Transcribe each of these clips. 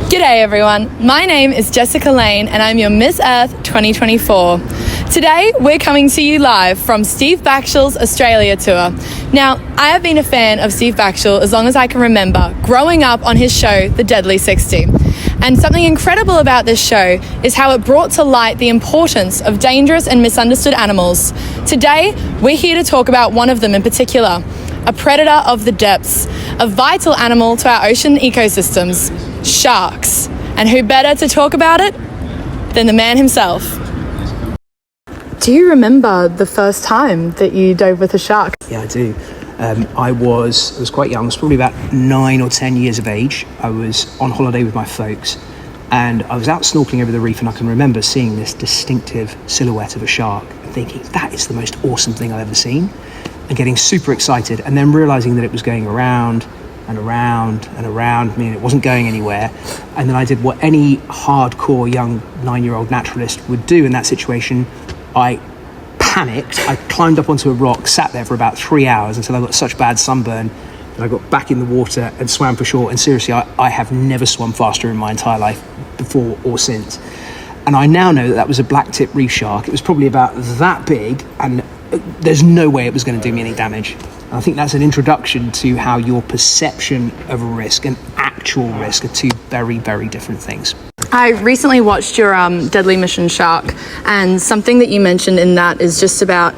G'day everyone, my name is Jessica Lane and I'm your Miss Earth 2024. Today we're coming to you live from Steve Backshall's Australia tour. Now, I have been a fan of Steve Backshall as long as I can remember, growing up on his show, The Deadly 60. And something incredible about this show is how it brought to light the importance of dangerous and misunderstood animals. Today, we're here to talk about one of them in particular, a predator of the depths, a vital animal to our ocean ecosystems, sharks. And who better to talk about it than the man himself? Do you remember the first time that you dove with a shark? Yeah, I do. I was quite young. I was probably about 9 or 10 years of age. I was on holiday with my folks and I was out snorkeling over the reef, and I can remember seeing this distinctive silhouette of a shark and thinking, that is the most awesome thing I've ever seen, and getting super excited, and then realizing that it was going around and around and around me and it wasn't going anywhere. And then I did what any hardcore young 9-year-old naturalist would do in that situation. I panicked, I climbed up onto a rock, sat there for about 3 hours until I got such bad sunburn and I got back in the water and swam for shore. And seriously, I have never swum faster in my entire life before or since. And I now know that that was a black-tip reef shark. It was probably about that big and there's no way it was going to do me any damage. And I think that's an introduction to how your perception of risk and actual risk are two very, very different things. I recently watched your Deadly Mission Shark, and something that you mentioned in that is just about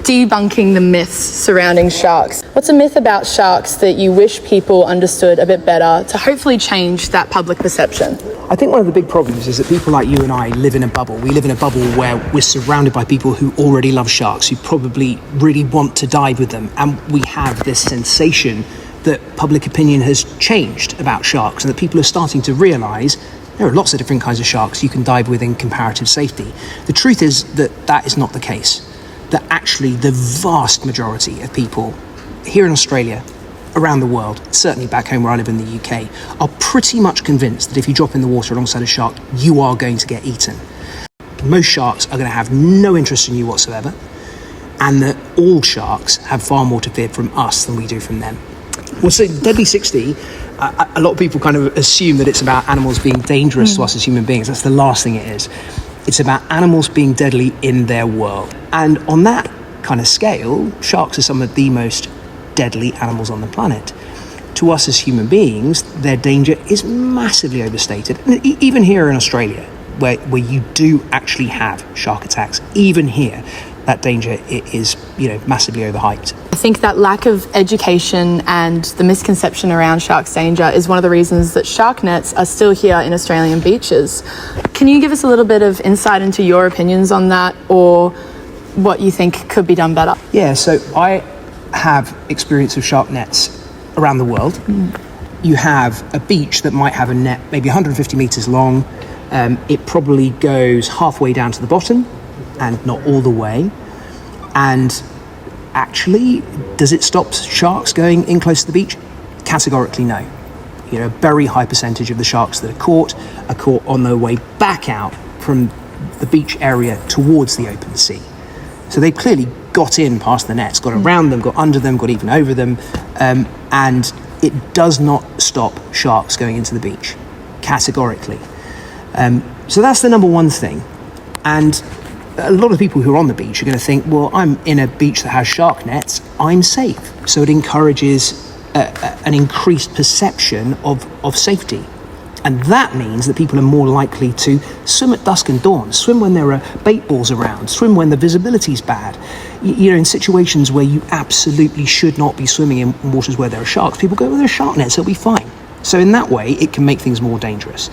debunking the myths surrounding sharks. What's a myth about sharks that you wish people understood a bit better to hopefully change that public perception? I think one of the big problems is that people like you and I live in a bubble. We live in a bubble where we're surrounded by people who already love sharks, who probably really want to dive with them. And we have this sensation that public opinion has changed about sharks and that people are starting to realise there are lots of different kinds of sharks you can dive with in comparative safety. The truth is that that is not the case. That actually the vast majority of people here in Australia, around the world, certainly back home where I live in the UK, are pretty much convinced that if you drop in the water alongside a shark, you are going to get eaten. Most sharks are going to have no interest in you whatsoever, and that all sharks have far more to fear from us than we do from them. Well, so Deadly 60, a lot of people kind of assume that it's about animals being dangerous to us as human beings. That's the last thing it is. It's about animals being deadly in their world. And on that kind of scale, sharks are some of the most deadly animals on the planet. To us as human beings, their danger is massively overstated. And even here in Australia, where you do actually have shark attacks, even here, that danger is, massively overhyped. I think that lack of education and the misconception around sharks' danger is one of the reasons that shark nets are still here in Australian beaches. Can you give us a little bit of insight into your opinions on that, or what you think could be done better? Yeah, so I have experience of shark nets around the world. You have a beach that might have a net maybe 150 meters long. It probably goes halfway down to the bottom and not all the way. And actually, does it stop sharks going in close to the beach? Categorically no. A very high percentage of the sharks that are caught on their way back out from the beach area towards the open sea. So they've clearly got in past the nets, got around them, got under them, got even over them, and it does not stop sharks going into the beach, categorically. So that's the number one thing. And a lot of people who are on the beach are going to think, well, I'm in a beach that has shark nets, I'm safe. So it encourages an increased perception of safety. And that means that people are more likely to swim at dusk and dawn, swim when there are bait balls around, swim when the visibility's bad. In situations where you absolutely should not be swimming in waters where there are sharks, people go, well, there are shark nets, it'll be fine. So in that way, it can make things more dangerous.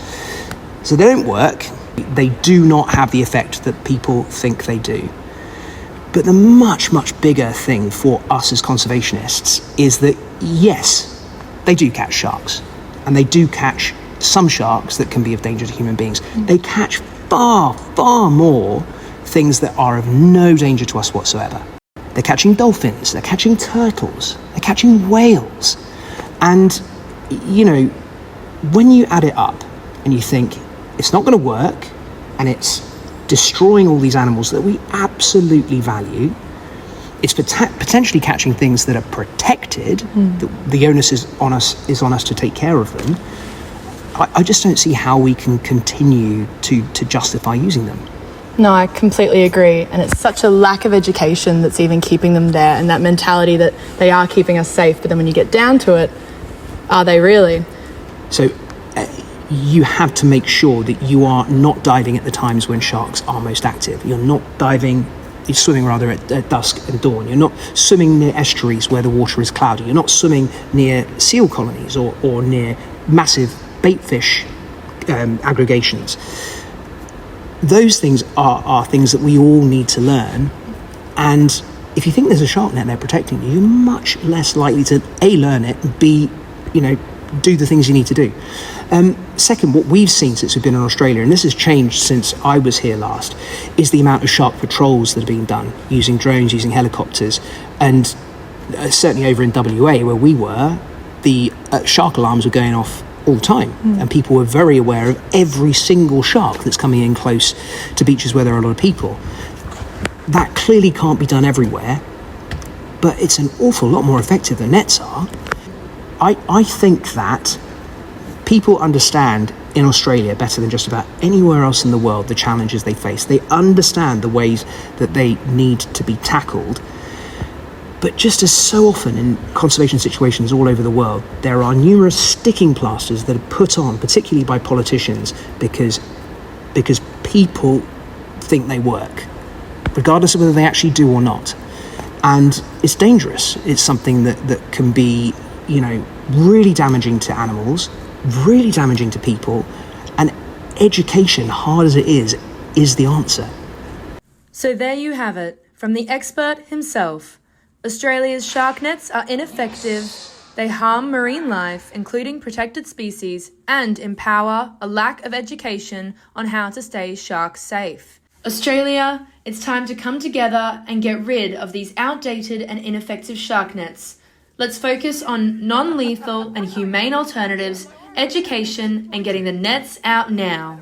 So they don't work. They do not have the effect that people think they do. But the much, much bigger thing for us as conservationists is that, yes, they do catch sharks. And they do catch some sharks that can be of danger to human beings. They catch far, far more things that are of no danger to us whatsoever. They're catching dolphins, they're catching turtles, they're catching whales. And, when you add it up and you think, it's not going to work, and it's destroying all these animals that we absolutely value. It's potentially catching things that are protected. The onus is on us to take care of them. I just don't see how we can continue to justify using them. No, I completely agree. And it's such a lack of education that's even keeping them there, and that mentality that they are keeping us safe. But then when you get down to it, are they really? So you have to make sure that you are not diving at the times when sharks are most active. You're swimming rather at dusk and dawn. You're not swimming near estuaries where the water is cloudy. You're not swimming near seal colonies or near massive baitfish aggregations. Those things are things that we all need to learn. And if you think there's a shark net there protecting you, you're much less likely to A, learn it, and B, do the things you need to do. Second, what we've seen since we've been in Australia, and this has changed since I was here last, is the amount of shark patrols that are being done using drones, using helicopters. And certainly over in WA where we were, the shark alarms were going off all the time, and people were very aware of every single shark that's coming in close to beaches where there are a lot of people. That clearly can't be done everywhere, but it's an awful lot more effective than nets are. I think that people understand in Australia better than just about anywhere else in the world the challenges they face. They understand the ways that they need to be tackled. But just as so often in conservation situations all over the world, there are numerous sticking plasters that are put on, particularly by politicians, because people think they work, regardless of whether they actually do or not. And it's dangerous. It's something that can be, really damaging to animals, really damaging to people, and education, hard as it is the answer. So there you have it, from the expert himself. Australia's shark nets are ineffective, they harm marine life, including protected species, and empower a lack of education on how to stay shark safe. Australia, it's time to come together and get rid of these outdated and ineffective shark nets. Let's focus on non-lethal and humane alternatives, education, and getting the nets out now.